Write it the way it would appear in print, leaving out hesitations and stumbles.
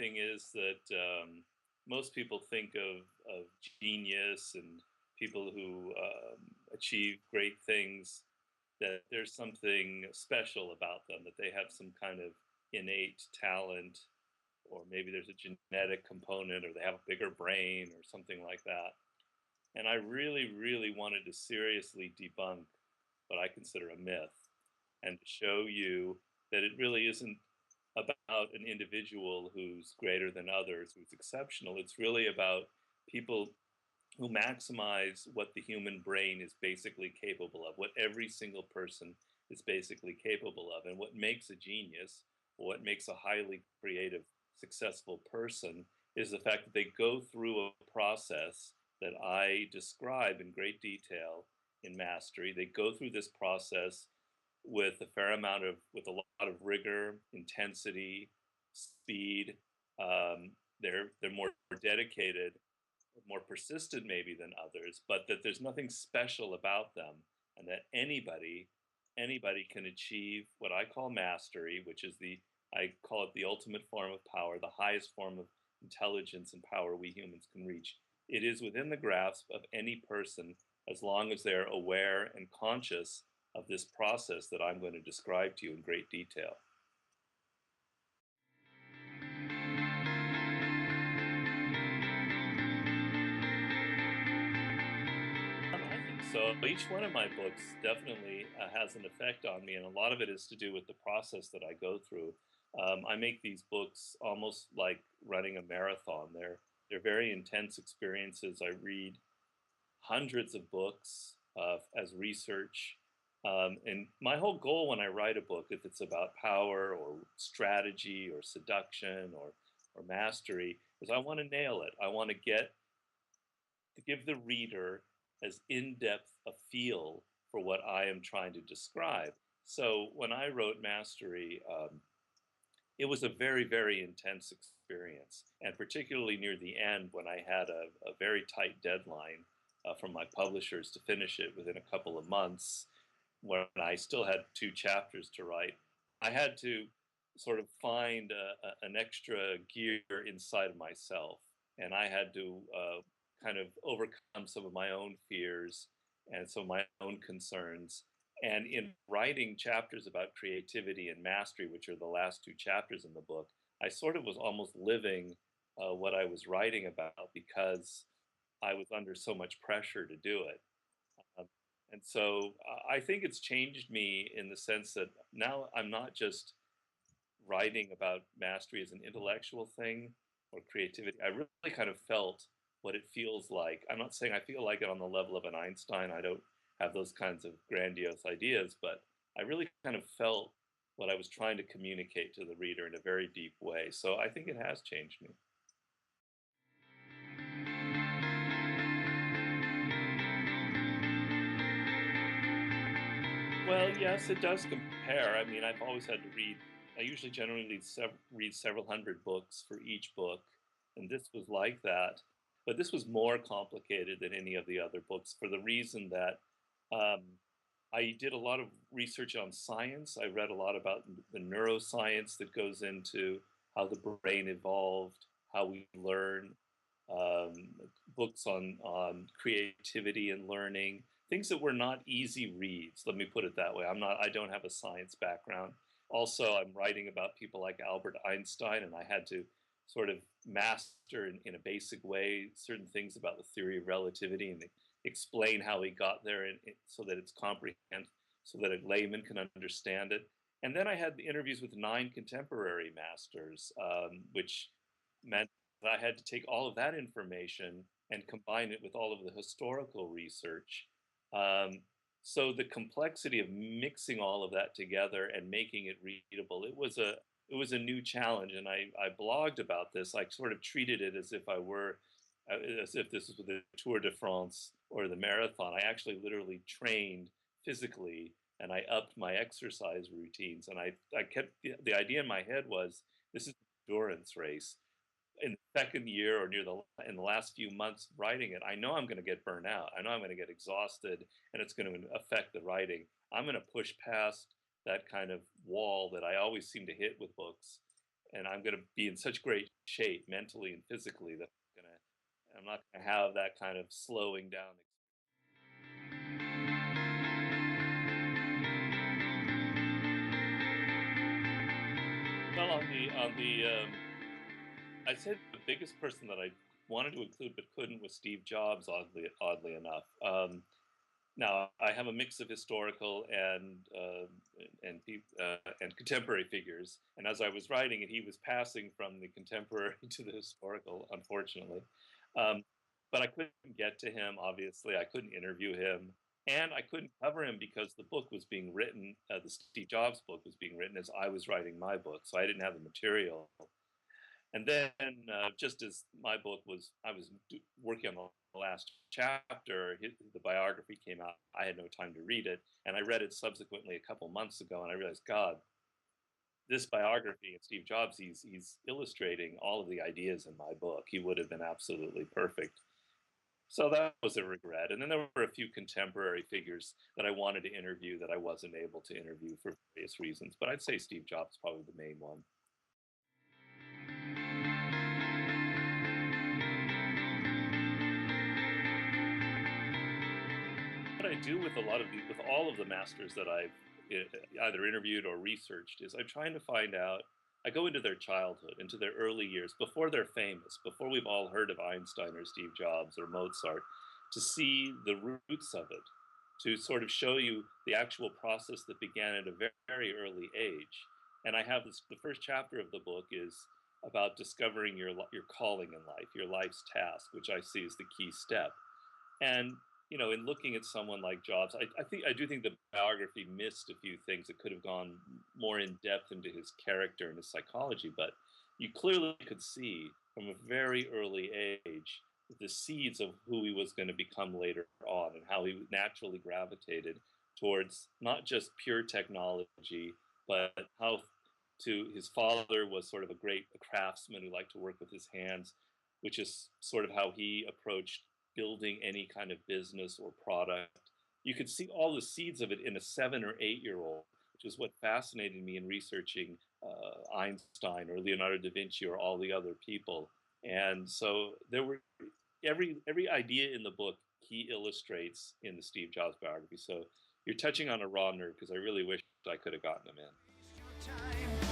thing is that most people think of genius and people who achieve great things, that there's something special about them, that they have some kind of innate talent, or maybe there's a genetic component, or they have a bigger brain, or something like that. And I really, really wanted to seriously debunk what I consider a myth and to show you that it really isn't about an individual who's greater than others, who's exceptional. It's really about people who maximize what the human brain is basically capable of, what every single person is basically capable of. And what makes a genius, what makes a highly creative, successful person, is the fact that they go through a process that I describe in great detail in Mastery. They go through this process with with a lot of rigor, intensity, speed. They're more dedicated, more persistent maybe than others, but that there's nothing special about them, and that anybody can achieve what I call mastery, which is I call it the ultimate form of power, the highest form of intelligence and power we humans can reach. It is within the grasp of any person, as long as they're aware and conscious of this process that I'm going to describe to you in great detail. I think so. Each one of my books definitely has an effect on me, and a lot of it is to do with the process that I go through. I make these books almost like running a marathon. They're very intense experiences. I read hundreds of books as research. And my whole goal when I write a book, if it's about power or strategy or seduction or mastery, is I want to nail it. I want to give the reader as in-depth a feel for what I am trying to describe. So when I wrote Mastery, it was a very, very intense experience. And particularly near the end, when I had a very tight deadline from my publishers to finish it within a couple of months, when I still had two chapters to write, I had to sort of find an extra gear inside of myself. And I had to kind of overcome some of my own fears and some of my own concerns. And in writing chapters about creativity and mastery, which are the last two chapters in the book, I sort of was almost living what I was writing about, because I was under so much pressure to do it. Um, and so I think it's changed me in the sense that now I'm not just writing about mastery as an intellectual thing or creativity. I really kind of felt what it feels like. I'm not saying I feel like it on the level of an Einstein. I don't have those kinds of grandiose ideas, but I really kind of felt what I was trying to communicate to the reader in a very deep way. So I think it has changed me. Well, yes, it does compare. I mean, I've always had to read. I usually generally read several hundred books for each book, and this was like that. But this was more complicated than any of the other books for the reason that um, I did a lot of research on science. I read a lot about the neuroscience that goes into how the brain evolved, how we learn, books on creativity and learning, things that were not easy reads. Let me put it that way. I don't have a science background. Also, I'm writing about people like Albert Einstein, and I had to sort of master in a basic way certain things about the theory of relativity and explain how he got there, so that it's comprehensible, so that a layman can understand it. And then I had the interviews with 9 contemporary masters, which meant that I had to take all of that information and combine it with all of the historical research. Um, so the complexity of mixing all of that together and making it readable, it was a new challenge, and I blogged about this. I sort of treated it as if as if this was the Tour de France or the marathon. I actually literally trained physically, and I upped my exercise routines. And I kept the idea in my head was, this is an endurance race. In the second year, or in the last few months writing it, I know I'm going to get burnt out. I know I'm going to get exhausted, and it's going to affect the writing. I'm going to push past that kind of wall that I always seem to hit with books, and I'm going to be in such great shape mentally and physically that I'm not going to have that kind of slowing down. Well, I'd say the biggest person that I wanted to include but couldn't was Steve Jobs. Oddly enough, now I have a mix of historical and contemporary figures. And as I was writing it, he was passing from the contemporary to the historical, unfortunately. Um, but I couldn't get to him. Obviously, I couldn't interview him, and I couldn't cover him because the book was being written. The Steve Jobs book was being written as I was writing my book, so I didn't have the material. And then, just as my book was, I was working on the last chapter. The biography came out. I had no time to read it, and I read it subsequently a couple months ago, and I realized, God, this biography of Steve Jobs, he's illustrating all of the ideas in my book. He would have been absolutely perfect. So that was a regret. And then there were a few contemporary figures that I wanted to interview that I wasn't able to interview for various reasons. But I'd say Steve Jobs is probably the main one. What I do with with all of the masters that I've either interviewed or researched is I'm trying to find out. I go into their childhood, into their early years, before they're famous, before we've all heard of Einstein or Steve Jobs or Mozart, to see the roots of it, to sort of show you the actual process that began at a very early age. And I have this. The first chapter of the book is about discovering your calling in life, your life's task, which I see as the key step. And in looking at someone like Jobs, I do think the biography missed a few things. It could have gone more in depth into his character and his psychology, but you clearly could see from a very early age the seeds of who he was going to become later on, and how he naturally gravitated towards not just pure technology, but how to his father was sort of a great craftsman who liked to work with his hands, which is sort of how he approached building any kind of business or product. You could see all the seeds of it in a 7 or 8 year old, which is what fascinated me in researching Einstein or Leonardo da Vinci or all the other people. And so there were every idea in the book he illustrates in the Steve Jobs biography. So you're touching on a raw nerve because I really wish I could have gotten him in.